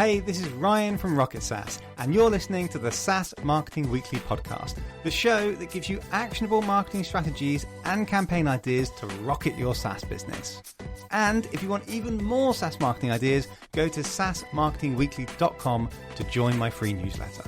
Hey, this is Ryan from Rocket SaaS, and you're listening to the SaaS Marketing Weekly podcast, the show that gives you actionable marketing strategies and campaign ideas to rocket your SaaS business. And if you want even more SaaS marketing ideas, go to saasmarketingweekly.com to join my free newsletter.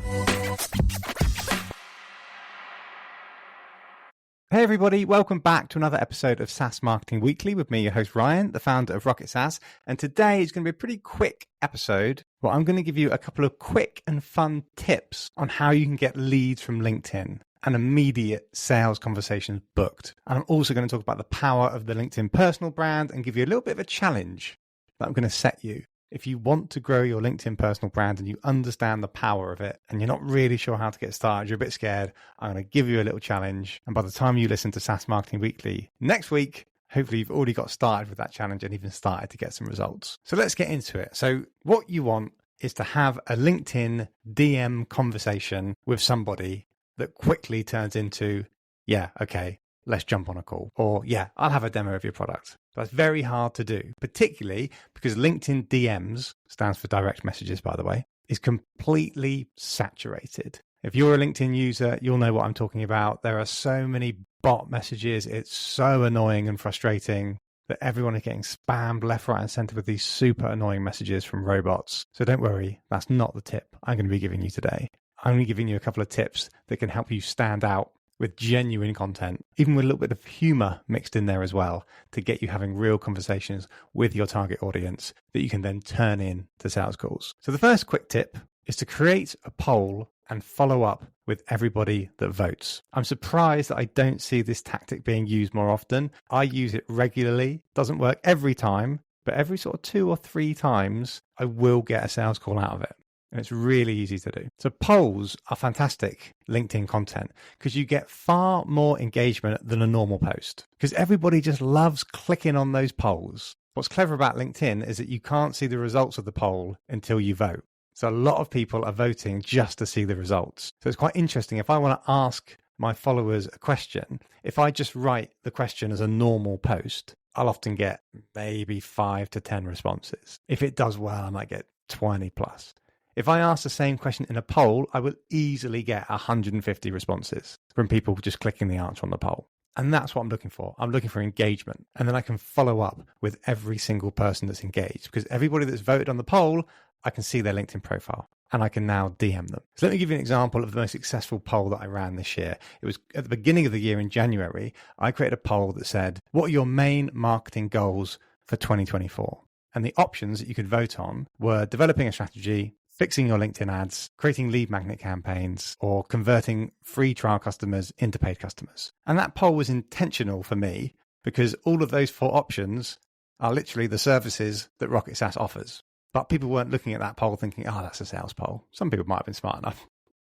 Hey everybody, welcome back to another episode of SaaS Marketing Weekly with me, your host Ryan, the founder of Rocket SaaS. And today is going to be a pretty quick episode where I'm going to give you a couple of quick and fun tips on how you can get leads from LinkedIn and immediate sales conversations booked. And I'm also going to talk about the power of the LinkedIn personal brand and give you a little bit of a challenge that I'm going to set you. If you want to grow your LinkedIn personal brand and you understand the power of it and you're not really sure how to get started, you're a bit scared, I'm going to give you a little challenge. And by the time you listen to SaaS Marketing Weekly next week, hopefully you've already got started with that challenge and even started to get some results. So let's get into it. So what you want is to have a LinkedIn DM conversation with somebody that quickly turns into, yeah, okay, let's jump on a call. Or yeah, I'll have a demo of your product. That's very hard to do, particularly because LinkedIn DMs, stands for direct messages, by the way, is completely saturated. If you're a LinkedIn user, you'll know what I'm talking about. There are so many bot messages. It's so annoying and frustrating that everyone is getting spammed left, right, and center with these super annoying messages from robots. So don't worry, that's not the tip I'm going to be giving you today. I'm only giving you a couple of tips that can help you stand out with genuine content, even with a little bit of humor mixed in there as well, to get you having real conversations with your target audience that you can then turn into sales calls. So the first quick tip is to create a poll and follow up with everybody that votes. I'm surprised that I don't see this tactic being used more often. I use it regularly. Doesn't work every time, but every sort of 2 or 3 times, I will get a sales call out of it. And it's really easy to do. So polls are fantastic LinkedIn content because you get far more engagement than a normal post because everybody just loves clicking on those polls. What's clever about LinkedIn is that you can't see the results of the poll until you vote. So a lot of people are voting just to see the results. So it's quite interesting. If I want to ask my followers a question, if I just write the question as a normal post, I'll often get maybe 5 to 10 responses. If it does well, I might get 20 plus. If I ask the same question in a poll, I will easily get 150 responses from people just clicking the answer on the poll. And that's what I'm looking for. I'm looking for engagement. And then I can follow up with every single person that's engaged because everybody that's voted on the poll, I can see their LinkedIn profile and I can now DM them. So let me give you an example of the most successful poll that I ran this year. It was at the beginning of the year in January. I created a poll that said, what are your main marketing goals for 2024? And the options that you could vote on were developing a strategy, fixing your LinkedIn ads, creating lead magnet campaigns, or converting free trial customers into paid customers. And that poll was intentional for me because all of those 4 options are literally the services that Rocket SaaS offers. But people weren't looking at that poll thinking, oh, that's a sales poll. Some people might have been smart enough,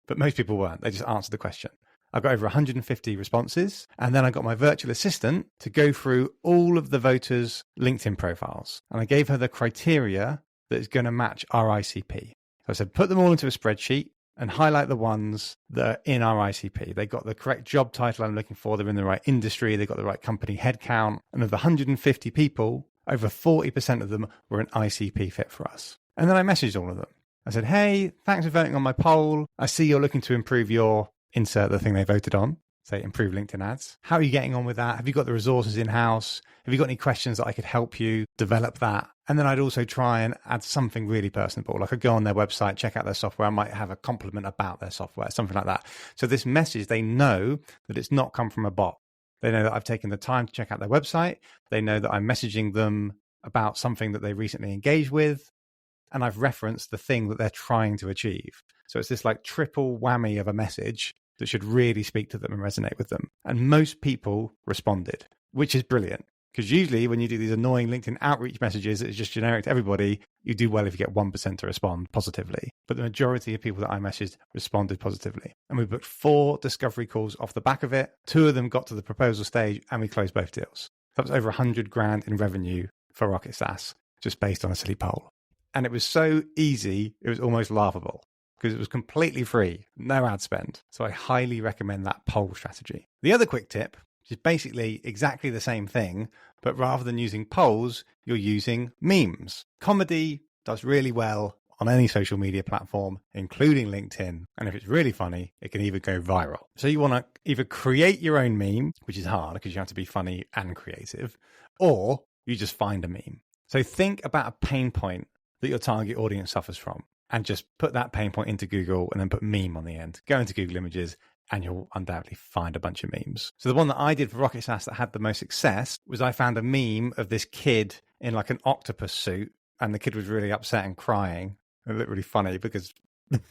but most people weren't. They just answered the question. I got over 150 responses, and then I got my virtual assistant to go through all of the voters' LinkedIn profiles. And I gave her the criteria that is going to match our ICP. So I said, put them all into a spreadsheet and highlight the ones that are in our ICP. They got the correct job title I'm looking for. They're in the right industry. They got the right company headcount. And of the 150 people, over 40% of them were an ICP fit for us. And then I messaged all of them. I said, hey, thanks for voting on my poll. I see you're looking to improve your insert the thing they voted on. Say improve LinkedIn ads. How are you getting on with that? Have you got the resources in-house? Have you got any questions that I could help you develop that? And then I'd also try and add something really personable. Like I'd go on their website, check out their software. I might have a compliment about their software, something like that. So this message, they know that it's not come from a bot. They know that I've taken the time to check out their website. They know that I'm messaging them about something that they recently engaged with. And I've referenced the thing that they're trying to achieve. So it's this like triple whammy of a message that should really speak to them and resonate with them. And most people responded, which is brilliant. Because usually when you do these annoying LinkedIn outreach messages, it's just generic to everybody. You do well if you get 1% to respond positively. But the majority of people that I messaged responded positively. And we booked 4 discovery calls off the back of it. 2 of them got to the proposal stage and we closed both deals. That was over 100 grand in revenue for Rocket SaaS, just based on a silly poll. And it was so easy, it was almost laughable. Because it was completely free, no ad spend. So I highly recommend that poll strategy. The other quick tip, which is basically exactly the same thing, but rather than using polls, you're using memes. Comedy does really well on any social media platform, including LinkedIn. And if it's really funny, it can even go viral. So you want to either create your own meme, which is hard because you have to be funny and creative, or you just find a meme. So think about a pain point that your target audience suffers from and just put that pain point into Google and then put meme on the end. Go into Google Images and you'll undoubtedly find a bunch of memes. So the one that I did for Rocket SaaS that had the most success was I found a meme of this kid in like an octopus suit, and the kid was really upset and crying. It looked really funny because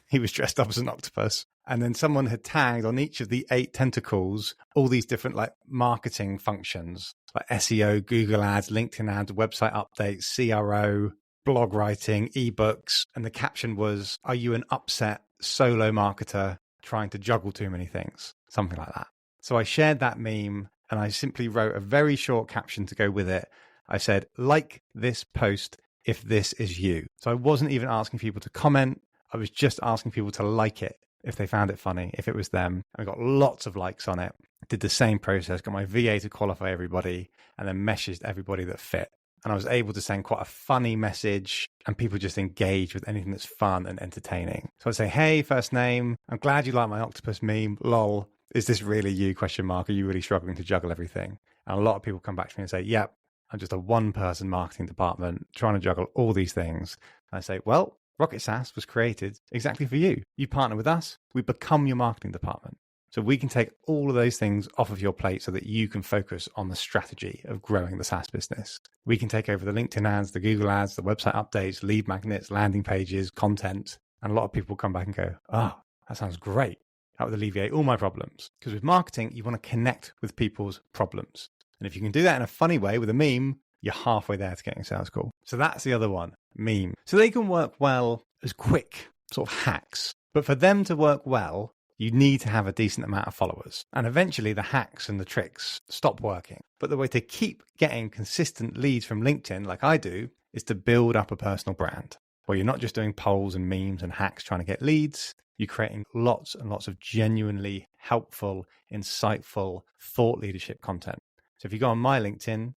he was dressed up as an octopus. And then someone had tagged on each of the 8 tentacles all these different like marketing functions like SEO, Google Ads, LinkedIn Ads, website updates, CRO, blog writing, ebooks. And the caption was, "Are you an upset solo marketer trying to juggle too many things?" Something like that. So I shared that meme and I simply wrote a very short caption to go with it. I said, "Like this post if this is you." So I wasn't even asking people to comment. I was just asking people to like it if they found it funny, if it was them. And I got lots of likes on it. Did the same process, got my VA to qualify everybody, and then messaged everybody that fit. And I was able to send quite a funny message, and people just engage with anything that's fun and entertaining. So I'd say, "Hey, first name, I'm glad you like my octopus meme. Lol, is this really you? Are you really struggling to juggle everything?" And a lot of people come back to me and say, "Yep, I'm just a one-person marketing department trying to juggle all these things." And I say, "Well, Rocket SaaS was created exactly for you. You partner with us, we become your marketing department. So we can take all of those things off of your plate so that you can focus on the strategy of growing the SaaS business. We can take over the LinkedIn ads, the Google ads, the website updates, lead magnets, landing pages, content." And a lot of people come back and go, "Oh, that sounds great. That would alleviate all my problems." Because with marketing, you want to connect with people's problems. And if you can do that in a funny way with a meme, you're halfway there to getting a sales call. So that's the other one, meme. So they can work well as quick sort of hacks. But for them to work well, you need to have a decent amount of followers. And eventually the hacks and the tricks stop working. But the way to keep getting consistent leads from LinkedIn, like I do, is to build up a personal brand where you're not just doing polls and memes and hacks trying to get leads. You're creating lots and lots of genuinely helpful, insightful, thought leadership content. So if you go on my LinkedIn,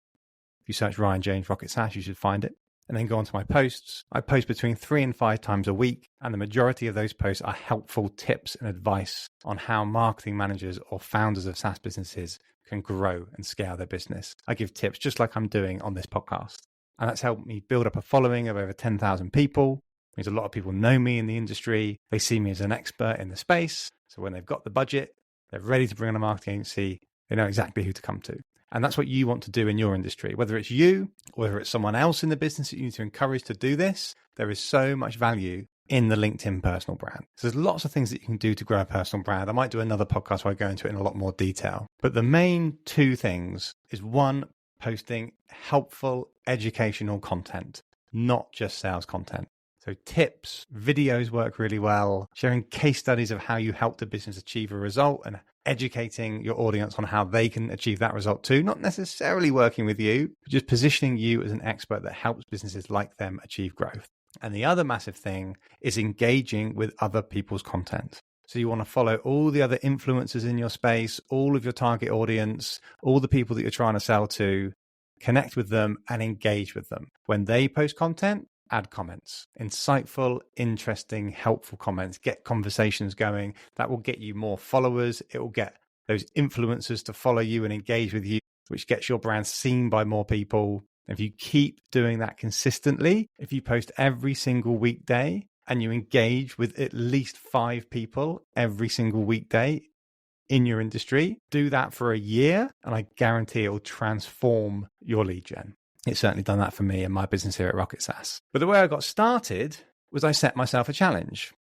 if you search Ryan James Rocket SaaS, you should find it. And then go onto my posts. I post between 3 and 5 times a week. And the majority of those posts are helpful tips and advice on how marketing managers or founders of SaaS businesses can grow and scale their business. I give tips just like I'm doing on this podcast. And that's helped me build up a following of over 10,000 people. It means a lot of people know me in the industry. They see me as an expert in the space. So when they've got the budget, they're ready to bring on a marketing agency, they know exactly who to come to. And that's what you want to do in your industry. Whether it's you, or whether it's someone else in the business that you need to encourage to do this, there is so much value in the LinkedIn personal brand. So there's lots of things that you can do to grow a personal brand. I might do another podcast where I go into it in a lot more detail. But the main 2 things is 1, posting helpful educational content, not just sales content. So tips, videos work really well, sharing case studies of how you helped a business achieve a result and educating your audience on how they can achieve that result too, not necessarily working with you, but just positioning you as an expert that helps businesses like them achieve growth. And the other massive thing is engaging with other people's content. So you want to follow all the other influencers in your space, all of your target audience, all the people that you're trying to sell to, connect with them and engage with them. When they post content, add comments, insightful, interesting, helpful comments, get conversations going. That will get you more followers. It will get those influencers to follow you and engage with you, which gets your brand seen by more people. If you keep doing that consistently, if you post every single weekday and you engage with at least 5 people every single weekday in your industry, do that for a year, and I guarantee it will transform your lead gen. It's certainly done that for me and my business here at Rocket SaaS. But the way I got started was I set myself a challenge.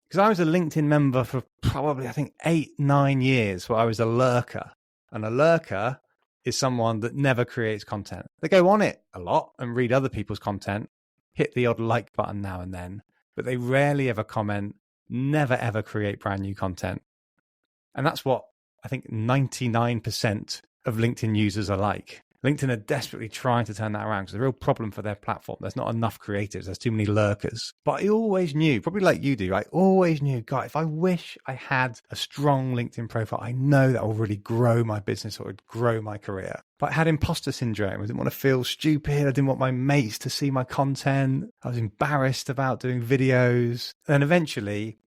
Because I was a LinkedIn member for probably, I think, 8-9 years where I was a lurker. And a lurker is someone that never creates content. They go on it a lot and read other people's content, hit the odd like button now and then, but they rarely ever comment, never ever create brand new content. And that's what I think 99% of LinkedIn users are like. LinkedIn are desperately trying to turn that around because it's a real problem for their platform. There's not enough creatives. There's too many lurkers. But I always knew, probably like you do, I always knew, God, if I wish I had a strong LinkedIn profile, I know that will really grow my business or grow my career. But I had imposter syndrome. I didn't want to feel stupid. I didn't want my mates to see my content. I was embarrassed about doing videos. And eventually,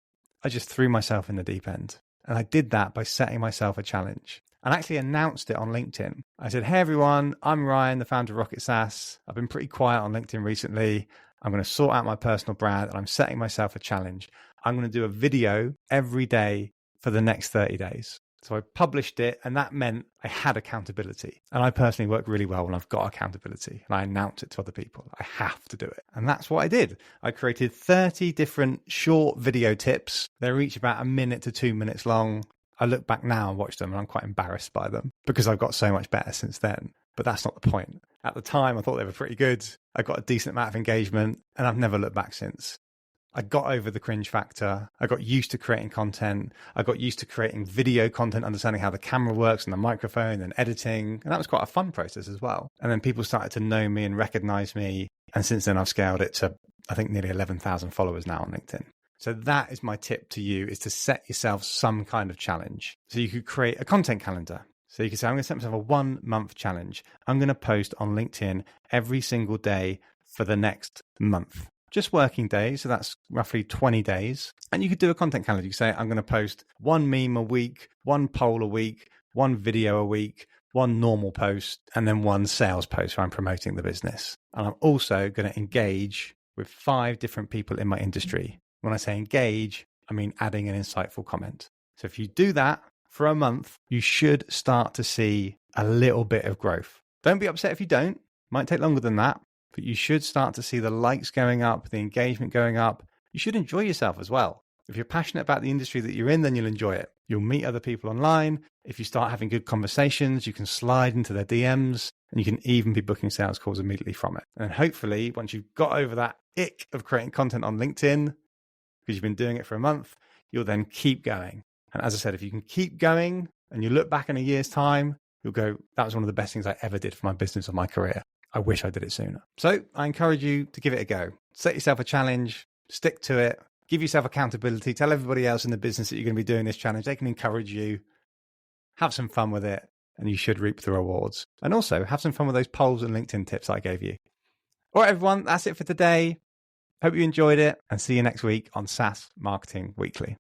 I just threw myself in the deep end. And I did that by setting myself a challenge. And actually announced it on LinkedIn. I said, hey everyone, I'm Ryan, the founder of Rocket SaaS. I've been pretty quiet on LinkedIn recently. I'm going to sort out my personal brand and I'm setting myself a challenge. I'm going to do a video every day for the next 30 days. So I published it and that meant I had accountability. And I personally work really well when I've got accountability and I announce it to other people. I have to do it. And that's what I did. I created 30 different short video tips. They're each about 1 minute to 2 minutes long. I look back now and watch them and I'm quite embarrassed by them because I've got so much better since then. But that's not the point. At the time, I thought they were pretty good. I got a decent amount of engagement and I've never looked back since. I got over the cringe factor. I got used to creating content. I got used to creating video content, understanding how the camera works and the microphone and editing. And that was quite a fun process as well. And then people started to know me and recognize me. And since then, I've scaled it to, I think, nearly 11,000 followers now on LinkedIn. So that is my tip to you, is to set yourself some kind of challenge. So you could create a content calendar. So you can say, I'm going to set myself a 1-month challenge. I'm going to post on LinkedIn every single day for the next month. Just working days. So that's roughly 20 days. And you could do a content calendar. You could say, I'm going to post 1 meme a week, 1 poll a week, 1 video a week, 1 normal post, and then 1 sales post where I'm promoting the business. And I'm also going to engage with 5 different people in my industry. When I say engage, I mean adding an insightful comment. So if you do that for a month, you should start to see a little bit of growth. Don't be upset if you don't. Might take longer than that, but you should start to see the likes going up, the engagement going up. You should enjoy yourself as well. If you're passionate about the industry that you're in, then you'll enjoy it. You'll meet other people online. If you start having good conversations, you can slide into their DMs and you can even be booking sales calls immediately from it. And hopefully, once you've got over that ick of creating content on LinkedIn, because you've been doing it for a month, you'll then keep going. And as I said, if you can keep going and you look back in a year's time, you'll go, that was one of the best things I ever did for my business or my career. I wish I did it sooner. So I encourage you to give it a go. Set yourself a challenge, stick to it, give yourself accountability, tell everybody else in the business that you're going to be doing this challenge. They can encourage you, have some fun with it, and you should reap the rewards. And also have some fun with those polls and LinkedIn tips I gave you. All right, everyone, that's it for today. Hope you enjoyed it and see you next week on SaaS Marketing Weekly.